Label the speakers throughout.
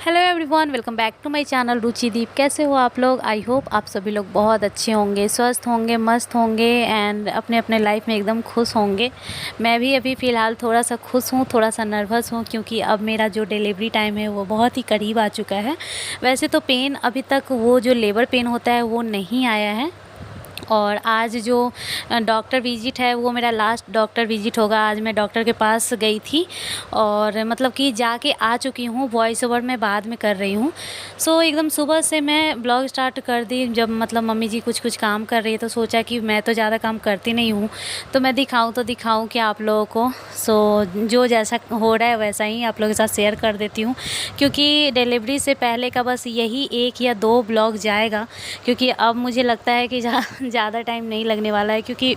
Speaker 1: Hello everyone, welcome back to my channel Ruchi Deep. कैसे हो आप लोग? आई होप आप सभी लोग बहुत अच्छे होंगे, स्वस्थ होंगे, मस्त होंगे एंड अपने अपने लाइफ में एकदम खुश होंगे। मैं भी अभी फ़िलहाल थोड़ा सा खुश हूँ, थोड़ा सा नर्वस हूँ क्योंकि अब मेरा जो डिलीवरी टाइम है वो बहुत ही करीब आ चुका है। वैसे तो पेन अभी तक वो जो लेबर पेन होता है वो नहीं आया है। और आज जो डॉक्टर विज़िट है वो मेरा लास्ट डॉक्टर विज़िट होगा। आज मैं डॉक्टर के पास गई थी और मतलब कि जाके आ चुकी हूँ। वॉइस ओवर मैं बाद में कर रही हूँ। सो एकदम सुबह से मैं ब्लॉग स्टार्ट कर दी। जब मतलब मम्मी जी कुछ कुछ काम कर रही है तो सोचा कि मैं तो ज़्यादा काम करती नहीं हूँ तो मैं दिखाऊँ तो दिखाऊँ क्या आप लोगों को। सो जो जैसा हो रहा है वैसा ही आप लोगों के साथ शेयर कर देती हूँ क्योंकि डिलीवरी से पहले का बस यही 1 या 2 ब्लॉग जाएगा क्योंकि अब मुझे लगता है कि ज़्यादा टाइम नहीं लगने वाला है क्योंकि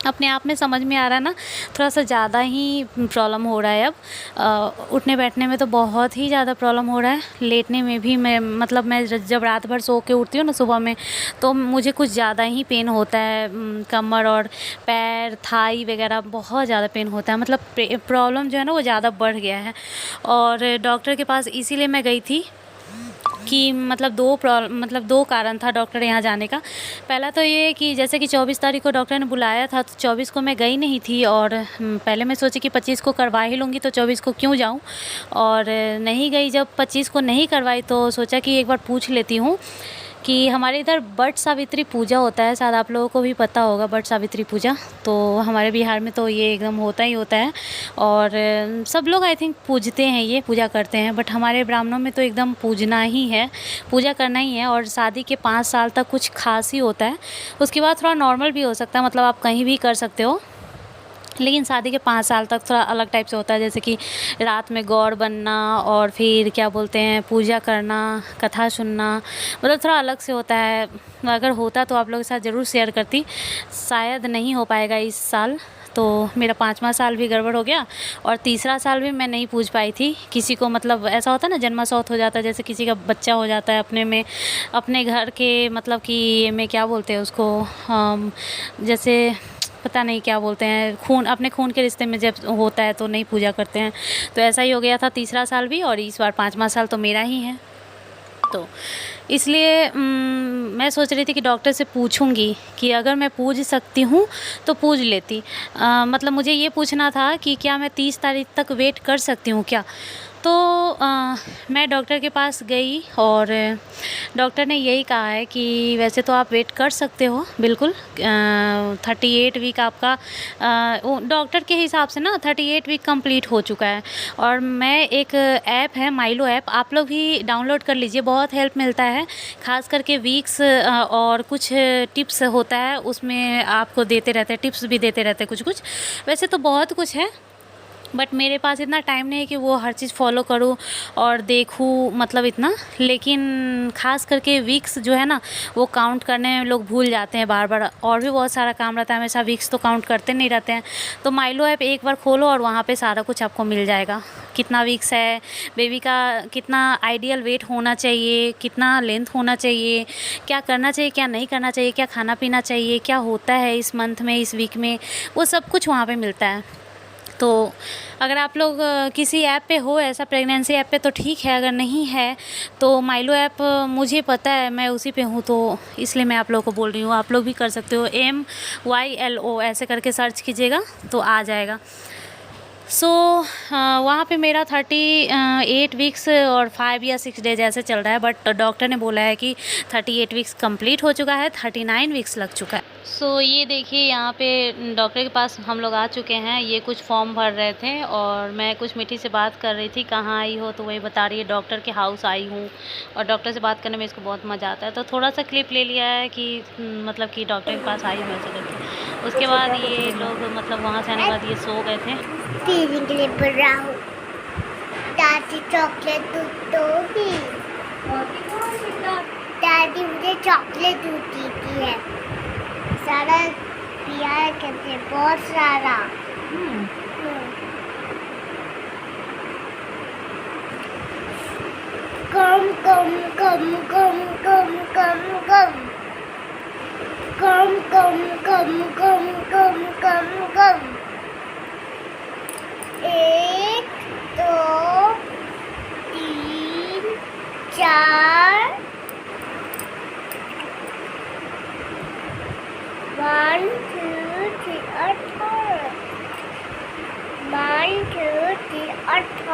Speaker 1: अपने आप में समझ में आ रहा है ना, थोड़ा सा ज़्यादा ही प्रॉब्लम हो रहा है अब। उठने बैठने में तो बहुत ही ज़्यादा प्रॉब्लम हो रहा है, लेटने में भी मैं जब रात भर सो के उठती हूँ ना सुबह में तो मुझे कुछ ज़्यादा ही पेन होता है। कमर और पैर, थाई वगैरह बहुत ज़्यादा पेन होता है। मतलब प्रॉब्लम जो है ना वो ज़्यादा बढ़ गया है। और डॉक्टर के पास इसीलिए मैं गई थी कि मतलब दो कारण था डॉक्टर यहाँ जाने का। पहला तो ये कि जैसे कि 24 तारीख को डॉक्टर ने बुलाया था तो 24 को मैं गई नहीं थी और पहले मैं सोची कि 25 को करवा ही लूँगी तो 24 को क्यों जाऊँ, और नहीं गई। जब 25 को नहीं करवाई तो सोचा कि एक बार पूछ लेती हूँ कि हमारे इधर बट सावित्री पूजा होता है, शायद आप लोगों को भी पता होगा बट सावित्री पूजा। तो हमारे बिहार में तो ये एकदम होता ही होता है और सब लोग आई थिंक पूजते हैं, ये पूजा करते हैं। बट हमारे ब्राह्मणों में तो एकदम पूजना ही है, पूजा करना ही है। और शादी के 5 साल तक कुछ खास ही होता है, उसके बाद थोड़ा नॉर्मल भी हो सकता है, मतलब आप कहीं भी कर सकते हो। लेकिन शादी के 5 साल तक थोड़ा अलग टाइप से होता है, जैसे कि रात में गौर बनना और फिर क्या बोलते हैं पूजा करना, कथा सुनना, मतलब थोड़ा अलग से होता है। अगर होता तो आप लोगों के साथ ज़रूर शेयर करती, शायद नहीं हो पाएगा इस साल। तो मेरा 5वां साल भी गड़बड़ हो गया और तीसरा साल भी मैं नहीं पूछ पाई थी किसी को। मतलब ऐसा होता है ना, जन्माशौथ हो जाता है, जैसे किसी का बच्चा हो जाता है अपने में, अपने घर के, मतलब कि में क्या बोलते हैं उसको, जैसे पता नहीं क्या बोलते हैं, खून, अपने खून के रिश्ते में जब होता है तो नहीं पूजा करते हैं। तो ऐसा ही हो गया था तीसरा साल भी, और इस बार 5वां साल तो मेरा ही है। तो इसलिए मैं सोच रही थी कि डॉक्टर से पूछूंगी कि अगर मैं पूज सकती हूँ तो पूज लेती। मतलब मुझे ये पूछना था कि क्या मैं 30 तारीख तक वेट कर सकती हूँ क्या। तो मैं डॉक्टर के पास गई और डॉक्टर ने यही कहा है कि वैसे तो आप वेट कर सकते हो बिल्कुल। 38 वीक आपका, डॉक्टर के हिसाब से ना 38 वीक कंप्लीट हो चुका है। और मैं एक ऐप है माइलो ऐप, आप लोग भी डाउनलोड कर लीजिए, बहुत हेल्प मिलता है। ख़ास करके वीक्स और कुछ टिप्स होता है उसमें, आपको देते रहते हैं टिप्स भी देते रहते हैं कुछ कुछ। वैसे तो बहुत कुछ है बट मेरे पास इतना टाइम नहीं है कि वो हर चीज़ फॉलो करूँ और देखूँ, मतलब इतना। लेकिन ख़ास करके वीक्स जो है ना वो काउंट करने में लोग भूल जाते हैं बार बार, और भी बहुत सारा काम रहता है, हमेशा वीक्स तो काउंट करते नहीं रहते हैं। तो माइलो ऐप एक बार खोलो और वहाँ पे सारा कुछ आपको मिल जाएगा, कितना वीक्स है बेबी का, कितना आइडियल वेट होना चाहिए, कितना लेंथ होना चाहिए, क्या करना चाहिए क्या नहीं करना चाहिए, क्या खाना पीना चाहिए, क्या होता है इस मंथ में, इस वीक में, वो सब कुछ वहाँ पे मिलता है। तो अगर आप लोग किसी ऐप पे हो, ऐसा प्रेगनेंसी ऐप पे तो ठीक है, अगर नहीं है तो माइलो ऐप मुझे पता है, मैं उसी पे हूँ, तो इसलिए मैं आप लोगों को बोल रही हूँ। आप लोग भी कर सकते हो, MYLO ऐसे करके सर्च कीजिएगा तो आ जाएगा। सो वहाँ पे मेरा 38 वीक्स और 5 या 6 डेज ऐसे चल रहा है, बट डॉक्टर ने बोला है कि 38 वीक्स कंप्लीट हो चुका है, 39 वीक्स लग चुका है। सो ये देखिए यहाँ पे डॉक्टर के पास हम लोग आ चुके हैं। ये कुछ फॉर्म भर रहे थे और मैं कुछ मीठी से बात कर रही थी, कहाँ आई हो, तो वही बता रही है डॉक्टर के हाउस आई हूँ। और डॉक्टर से बात करने में इसको बहुत मज़ा आता है, तो थोड़ा सा क्लिप ले लिया है कि मतलब कि डॉक्टर के पास आई हूँ ऐसे करके। उसके बाद ये लोग मतलब वहाँ से आने के बाद ये सो गए थे।
Speaker 2: पीने के लिए बोल रहा हूँ, दादी चॉकलेट दूध दोगी? दादी मुझे चॉकलेट दूध देती है, सारा पिया है कहते हैं, बहुत सारा। कम कम कम कम कम कम कम कम कम कम कम कम कम कम 1 2 3 4 1 2 3 18 1 2 3 18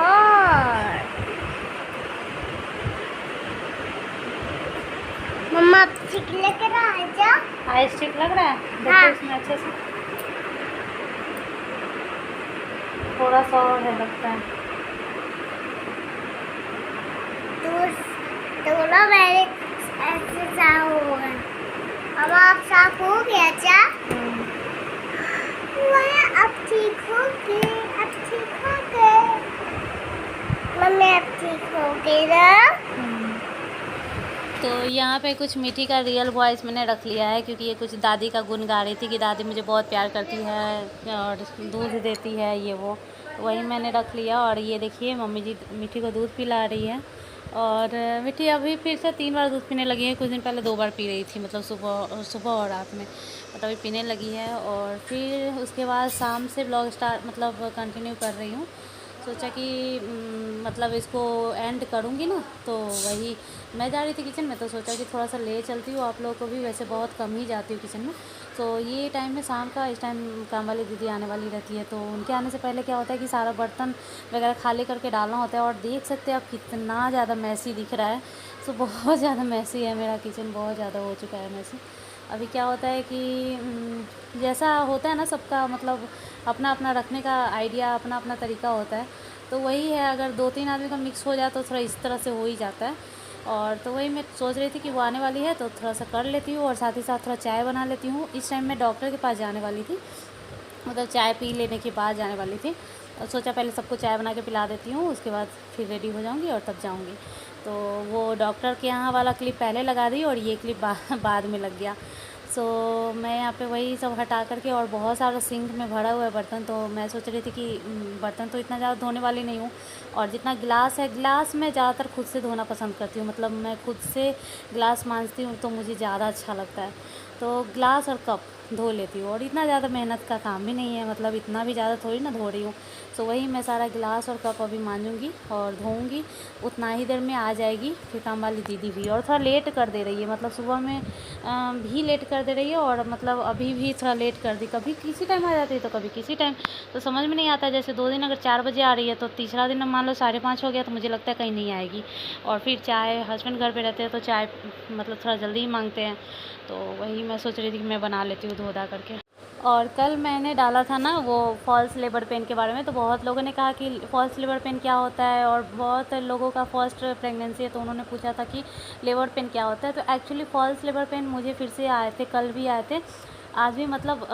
Speaker 2: मम्मा ठीक लग रहा है क्या?
Speaker 1: आई स्टिक लग रहा है? देखो
Speaker 2: हाँ।
Speaker 1: इसमें अच्छे से थोड़ा सा और है लगता है।
Speaker 2: थोड़ा मेरे ऐसे साफ हो गया। अब आप साफ हो गया क्या? वाह, अब ठीक हो गए, अब ठीक हो गए। मम्मी अब ठीक हो गई ना?
Speaker 1: तो यहाँ पे कुछ मीठी का रियल वॉइस मैंने रख लिया है, क्योंकि ये कुछ दादी का गुण गा रही थी कि दादी मुझे बहुत प्यार करती है और दूध देती है ये वो, तो वही मैंने रख लिया। और ये देखिए मम्मी जी मीठी को दूध पिला रही है, और मीठी अभी फिर से 3 बार दूध पीने लगी है। कुछ दिन पहले 2 बार पी रही थी, मतलब सुबह और रात में, मतलब अभी पीने लगी है। और फिर उसके बाद शाम से ब्लॉग स्टार्ट मतलब कंटिन्यू कर रही हूँ। सोचा कि मतलब इसको एंड करूँगी ना, तो वही मैं जा रही थी किचन में, तो सोचा कि थोड़ा सा ले चलती हूँ आप लोगों को भी। वैसे बहुत कम ही जाती हूँ किचन में, तो ये टाइम में शाम का, इस टाइम काम वाली दीदी आने वाली रहती है, तो उनके आने से पहले क्या होता है कि सारा बर्तन वगैरह खाली करके डालना होता है। और देख सकते हैं आप कितना ज़्यादा मैसी दिख रहा है। तो बहुत ज़्यादा मैसी है मेरा किचन, बहुत ज़्यादा हो चुका है मैसी। अभी क्या होता है कि जैसा होता है ना सबका, मतलब अपना अपना रखने का आइडिया, अपना अपना तरीका होता है। तो वही है, अगर 2-3 आदमी का मिक्स हो जाए तो थोड़ा इस तरह से हो ही जाता है। और तो वही मैं सोच रही थी कि वो आने वाली है तो थोड़ा सा कर लेती हूँ, और साथ ही साथ थोड़ा चाय बना लेती हूँ। इस टाइम मैं डॉक्टर के पास जाने वाली थी, मतलब चाय पी लेने के बाद जाने वाली थी। और सोचा पहले सबको चाय बना के पिला देती हूँ, उसके बाद फिर रेडी हो जाऊँगी और तब जाऊँगी। तो वो डॉक्टर के यहाँ वाला क्लिप पहले लगा दी और ये क्लिप बाद में लग गया। सो मैं यहाँ पे वही सब हटा करके, और बहुत सारा सिंक में भरा हुआ है बर्तन, तो मैं सोच रही थी कि बर्तन तो इतना ज़्यादा धोने वाली नहीं हूँ। और जितना गिलास है, गिलास मैं ज़्यादातर खुद से धोना पसंद करती हूँ, मतलब मैं खुद से गिलास मांजती हूँ तो मुझे ज़्यादा अच्छा लगता है। तो गिलास और कप धो लेती हूँ, और इतना ज़्यादा मेहनत का काम भी नहीं है, मतलब इतना भी ज़्यादा थोड़ी ना धो रही हूँ। तो वही मैं सारा गिलास और कप अभी मांजूँगी और धोऊँगी, उतना ही देर में आ जाएगी फिर काम वाली दीदी भी। और थोड़ा लेट कर दे रही है, मतलब सुबह में भी लेट कर दे रही है, और मतलब अभी भी थोड़ा लेट कर दी। कभी किसी टाइम आ जाती है तो कभी किसी टाइम, तो समझ में नहीं आता। जैसे 2 दिन अगर 4 बजे आ रही है तो तीसरा दिन मान लो 5:30 हो गया, तो मुझे लगता है कहीं नहीं आएगी। और फिर चाय, हस्बैंड घर पे रहते हैं तो चाय मतलब थोड़ा जल्दी ही मांगते हैं, तो वही मैं सोच रही थी कि मैं बना लेती हूँ धो धा करके। और कल मैंने डाला था ना वो फॉल्स लेबर पेन के बारे में, तो बहुत लोगों ने कहा कि फॉल्स लेबर पेन क्या होता है, और बहुत लोगों का फर्स्ट प्रेगनेंसी है तो उन्होंने पूछा था कि लेबर पेन क्या होता है। तो एक्चुअली फॉल्स लेबर पेन मुझे फिर से आए थे, कल भी आए थे, आज भी। मतलब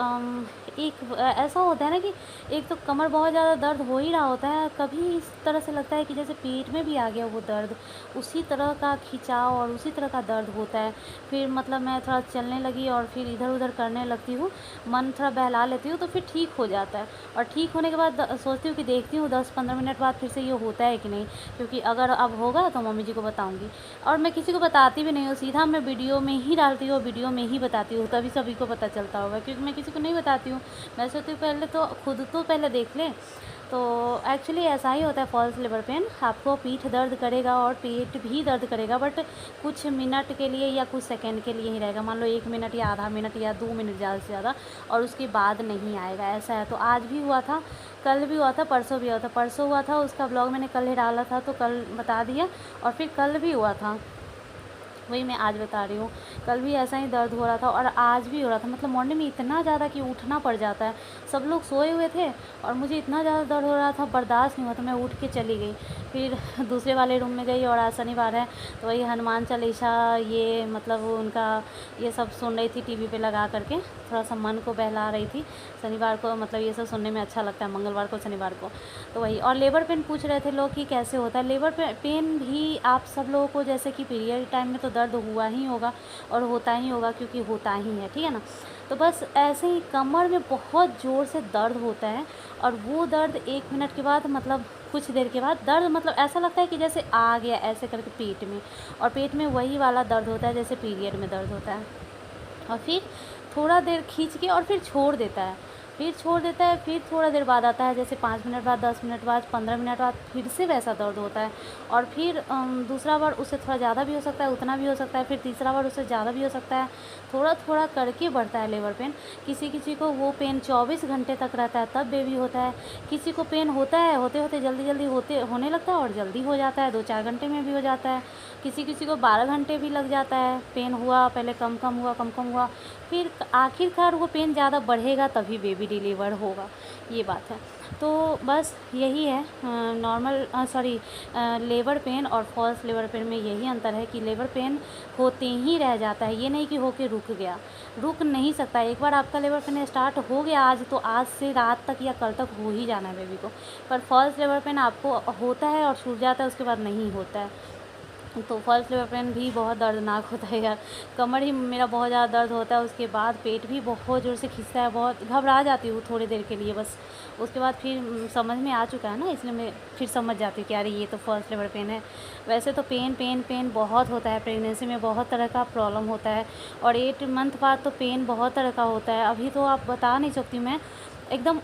Speaker 1: ऐसा होता है ना कि एक तो कमर बहुत ज़्यादा दर्द हो ही रहा होता है, कभी इस तरह से लगता है कि जैसे पेट में भी आ गया वो दर्द, उसी तरह का खिंचाव और उसी तरह का दर्द होता है। फिर मतलब मैं थोड़ा चलने लगी और फिर इधर उधर करने लगती हूँ, मन थोड़ा बहला लेती हूँ, तो फिर ठीक हो जाता है। और ठीक होने के बाद सोचती हूँ कि देखती हूँ 10-15 मिनट बाद फिर से ये होता है कि नहीं, क्योंकि अगर अब होगा तो मम्मी जी को बताऊँगी। और मैं किसी को बताती भी नहीं हूँ, सीधा मैं वीडियो में ही डालती हूँ, वीडियो में ही बताती हूँ, तभी सभी को पता चलता होगा, क्योंकि मैं किसी को नहीं बताती हूँ। मैं सोचती हूँ पहले तो खुद तो पहले देख लें। तो एक्चुअली ऐसा ही होता है फॉल्स लेबर पेन, आपको पीठ दर्द करेगा और पेट भी दर्द करेगा, बट कुछ मिनट के लिए या कुछ सेकंड के लिए ही रहेगा, मान लो 1 मिनट या आधा मिनट या 2 मिनट ज़्यादा से ज़्यादा, और उसके बाद नहीं आएगा, ऐसा है। तो आज भी हुआ था, कल भी हुआ था, परसों भी हुआ था। परसों हुआ था उसका ब्लॉग मैंने कल ही डाला था, तो कल बता दिया, और फिर कल भी हुआ था, वही मैं आज बता रही हूँ। कल भी ऐसा ही दर्द हो रहा था और आज भी हो रहा था, मतलब मॉर्निंग में इतना ज़्यादा कि उठना पड़ जाता है। सब लोग सोए हुए थे और मुझे इतना ज़्यादा दर्द हो रहा था, बर्दाश्त नहीं हुआ, तो मैं उठ के चली गई। फिर दूसरे वाले रूम में गई, और आज शनिवार है तो वही हनुमान चालीसा, ये मतलब उनका ये सब सुन रही थी टीवी पे लगा करके, थोड़ा सा मन को बहला रही थी। शनिवार को मतलब ये सब सुनने में अच्छा लगता है, मंगलवार को, शनिवार को, तो वही। और लेबर पेन पूछ रहे थे लोग कि कैसे होता है लेबर पेन भी। आप सब लोगों को जैसे कि पीरियड टाइम में तो दर्द हुआ ही होगा और होता ही होगा, क्योंकि होता ही है, ठीक है ना। तो बस ऐसे ही कमर में बहुत ज़ोर से दर्द होता है, और वो दर्द 1 मिनट के बाद, मतलब कुछ देर के बाद दर्द, मतलब ऐसा लगता है कि जैसे आ गया ऐसे करके पेट में, और पेट में वही वाला दर्द होता है जैसे पीरियड में दर्द होता है। और फिर थोड़ा देर खींच के और फिर छोड़ देता है, फिर छोड़ देता है, फिर थोड़ा देर बाद आता है, जैसे 5 मिनट बाद, 10 मिनट बाद, 15 मिनट बाद फिर से वैसा दर्द होता है। और फिर दूसरा बार उससे थोड़ा ज़्यादा भी हो सकता है, उतना भी हो सकता है, फिर तीसरा बार उससे ज़्यादा भी हो सकता है। थोड़ा थोड़ा करके बढ़ता है लेबर पेन। किसी किसी को वो पेन 24 घंटे तक रहता है तब बेबी होता है। किसी को पेन होता है, होते होते जल्दी जल्दी होने लगता है और जल्दी हो जाता है, 2-4 घंटे में भी हो जाता है। किसी किसी को 12 घंटे भी लग जाता है। पेन हुआ, पहले कम कम हुआ, कम कम हुआ, फिर आखिरकार वो पेन ज़्यादा बढ़ेगा तभी बेबी डिलीवर होगा, ये बात है। तो बस यही है, नॉर्मल लेबर पेन और फॉल्स लेबर पेन में यही अंतर है कि लेबर पेन होते ही रह जाता है, ये नहीं कि होके रुक गया, रुक नहीं सकता। एक बार आपका लेबर पेन स्टार्ट हो गया आज, तो आज से रात तक या कल तक हो ही जाना है बेबी को। पर फॉल्स लेबर पेन आपको होता है और छूट जाता है, उसके बाद नहीं होता है। तो फर्स्ट लेबर पेन भी बहुत दर्दनाक होता है यार। कमर ही मेरा बहुत ज़्यादा दर्द होता है, उसके बाद पेट भी बहुत ज़ोर से खींचता है, बहुत घबरा जाती हूँ थोड़ी देर के लिए बस। उसके बाद फिर समझ में आ चुका है ना, इसलिए मैं फिर समझ जाती हूँ कि अरे ये तो फर्स्ट लेबर पेन है। वैसे तो पेन बहुत होता है, प्रेगनेंसी में बहुत तरह का प्रॉब्लम होता है, और 8 मंथ बाद तो पेन बहुत तरह का होता है। अभी तो आप बता नहीं सकती मैं, एकदम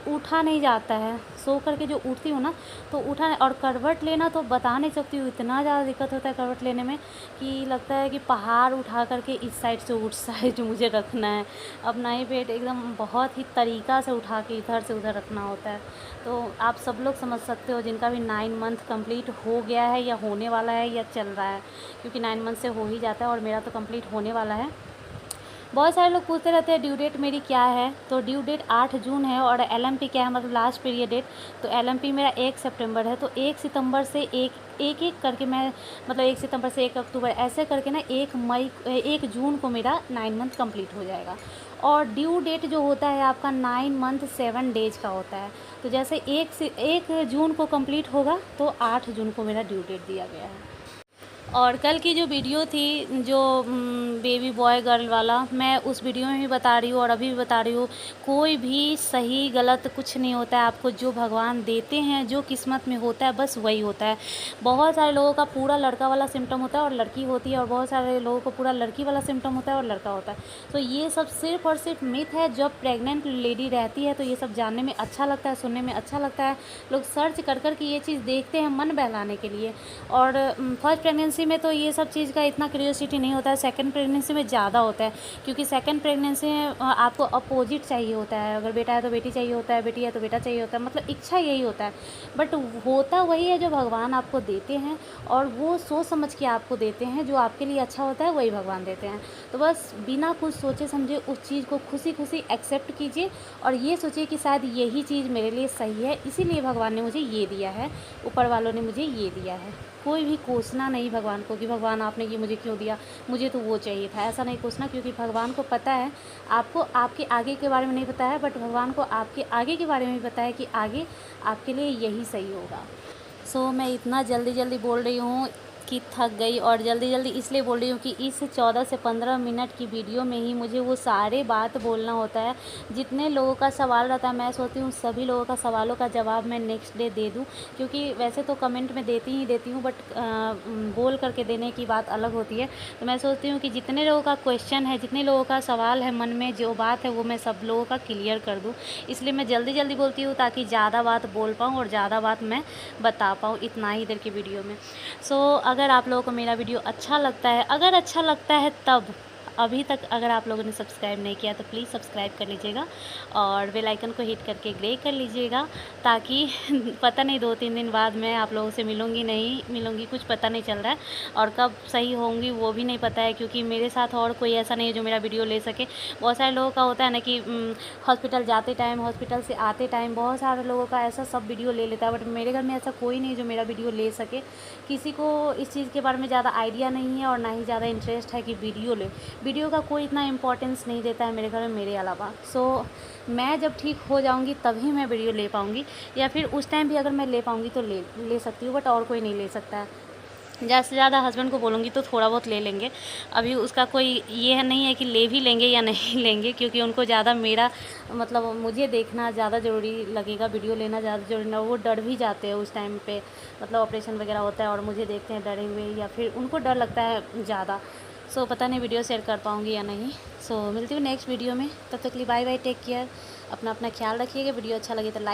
Speaker 1: उठा नहीं जाता है। सो करके जो उठती हूँ ना, तो उठा नहीं, और करवट लेना तो बता नहीं सकती हूँ, इतना ज़्यादा दिक्कत होता है करवट लेने में कि लगता है कि पहाड़ उठा करके इस साइड से उस साइड मुझे रखना है। अपना ही पेट एकदम बहुत ही तरीक़ा से उठा के इधर से उधर रखना होता है। तो आप सब लोग समझ सकते हो जिनका भी 9 मंथ कंप्लीट हो गया है या होने वाला है या चल रहा है, क्योंकि 9 मंथ से हो ही जाता है और मेरा तो कंप्लीट होने वाला है। बहुत सारे लोग पूछते रहते हैं ड्यू डेट मेरी क्या है, तो ड्यू डेट 8 जून है, और LMP क्या है, मतलब लास्ट पीरियड डेट। तो LMP मेरा 1 सितंबर है, तो 1 सितंबर से एक करके मैं, मतलब 1 सितंबर से 1 अक्टूबर ऐसे करके ना 1 जून को मेरा 9 मंथ कंप्लीट हो जाएगा। और ड्यू डेट जो होता है आपका 9 मंथ 7 डेज का होता है। तो जैसे 1 जून को कंप्लीट होगा तो 8 जून को मेरा ड्यू डेट दिया गया है। और कल की जो वीडियो थी, जो बेबी बॉय गर्ल वाला, मैं उस वीडियो में भी बता रही हूँ और अभी भी बता रही हूँ, कोई भी सही गलत कुछ नहीं होता है। आपको जो भगवान देते हैं, जो किस्मत में होता है, बस वही होता है। बहुत सारे लोगों का पूरा लड़का वाला सिम्टम होता है और लड़की होती है, और बहुत सारे लोगों को पूरा लड़की वाला सिम्टम होता है और लड़का होता है। तो ये सब सिर्फ और सिर्फ मिथ है। जब प्रेग्नेंट लेडी रहती है तो ये सब जानने में अच्छा लगता है, सुनने में अच्छा लगता है। लोग सर्च कर कर के ये चीज़ देखते हैं मन बहलाने के लिए। और फर्स्ट प्रेगनेंसी में तो ये सब चीज़ का इतना क्यूरियोसिटी नहीं होता है, सेकंड प्रेगनेंसी में ज़्यादा होता है, क्योंकि सेकंड प्रेगनेंसी में आपको अपोजिट चाहिए होता है। अगर बेटा है तो बेटी चाहिए होता है, बेटी है तो बेटा चाहिए होता है, मतलब इच्छा यही होता है। बट होता वही है जो भगवान आपको देते हैं, और वो सोच समझ के आपको देते हैं, जो आपके लिए अच्छा होता है वही भगवान देते हैं। तो बस बिना कुछ सोचे समझे उस चीज़ को खुशी खुशी एक्सेप्ट कीजिए, और ये सोचिए कि शायद यही चीज़ मेरे लिए सही है, इसीलिए भगवान ने मुझे ये दिया है, ऊपर वालों ने मुझे ये दिया है। कोई भी कोसना नहीं भगवान को कि भगवान आपने ये मुझे क्यों दिया, मुझे तो वो चाहिए था, ऐसा नहीं कोसना, क्योंकि भगवान को पता है, आपको आपके आगे के बारे में नहीं पता है, बट भगवान को आपके आगे के बारे में भी पता है कि आगे आपके लिए यही सही होगा। सो मैं इतना जल्दी जल्दी बोल रही हूँ कि थक गई, और जल्दी जल्दी इसलिए बोल रही हूँ कि इस 14 से 15 मिनट की वीडियो में ही मुझे वो सारे बात बोलना होता है। जितने लोगों का सवाल रहता है, मैं सोचती हूँ सभी लोगों का सवालों का जवाब मैं नेक्स्ट डे दे दूँ, क्योंकि वैसे तो कमेंट में देती हूँ, बट बोल करके देने की बात अलग होती है। तो मैं सोचती हूँ कि जितने लोगों का क्वेश्चन है, जितने लोगों का सवाल है मन में, जो बात है वो मैं सब लोगों का क्लियर कर दूँ, इसलिए मैं जल्दी जल्दी बोलती हूँ, ताकि ज़्यादा बात बोल पाऊँ और ज़्यादा बात मैं बता पाऊँ इतना ही देर की वीडियो में। सो अगर आप लोगों को मेरा वीडियो अच्छा लगता है, अगर अच्छा लगता है तब, अभी तक अगर आप लोगों ने सब्सक्राइब नहीं किया तो प्लीज़ सब्सक्राइब कर लीजिएगा, और बेल आइकन को हिट करके ग्रे कर लीजिएगा, ताकि पता नहीं 2-3 दिन बाद मैं आप लोगों से मिलूँगी नहीं मिलूँगी, कुछ पता नहीं चल रहा है, और कब सही होंगी वो भी नहीं पता है, क्योंकि मेरे साथ और कोई ऐसा नहीं है जो मेरा वीडियो ले सके। बहुत सारे लोगों का होता है ना कि हॉस्पिटल जाते टाइम, हॉस्पिटल से आते टाइम, बहुत सारे लोगों का ऐसा सब वीडियो ले लेता है, बट मेरे घर में ऐसा कोई नहीं जो मेरा वीडियो ले सके। किसी को इस चीज़ के बारे में ज़्यादा आइडिया नहीं है और ना ही ज़्यादा इंटरेस्ट है कि वीडियो ले। वीडियो का कोई इतना इम्पोर्टेंस नहीं देता है मेरे घर में, मेरे अलावा। सो मैं जब ठीक हो जाऊंगी तभी मैं वीडियो ले पाऊंगी, या फिर उस टाइम भी अगर मैं ले पाऊंगी तो ले सकती हूँ, बट और कोई नहीं ले सकता है। ज़्यादा से ज़्यादा हस्बैंड को बोलूँगी तो थोड़ा बहुत ले लेंगे। अभी उसका कोई ये नहीं है कि ले भी लेंगे या नहीं लेंगे, क्योंकि उनको ज़्यादा मेरा मतलब मुझे देखना ज़्यादा ज़रूरी लगेगा, वीडियो लेना ज़्यादा ज़रूरी ना। वो डर भी जाते हैं उस टाइम पे, मतलब ऑपरेशन वगैरह होता है और मुझे देखते हैं डरे हुए, या फिर उनको डर लगता है ज़्यादा। सो पता नहीं वीडियो शेयर कर पाऊँगी या नहीं। सो मिलती हूँ नेक्स्ट वीडियो में, तब तक के लिए बाय बाय, टेक केयर। अपना अपना ख्याल रखिएगा। वीडियो अच्छा लगे तो लाइक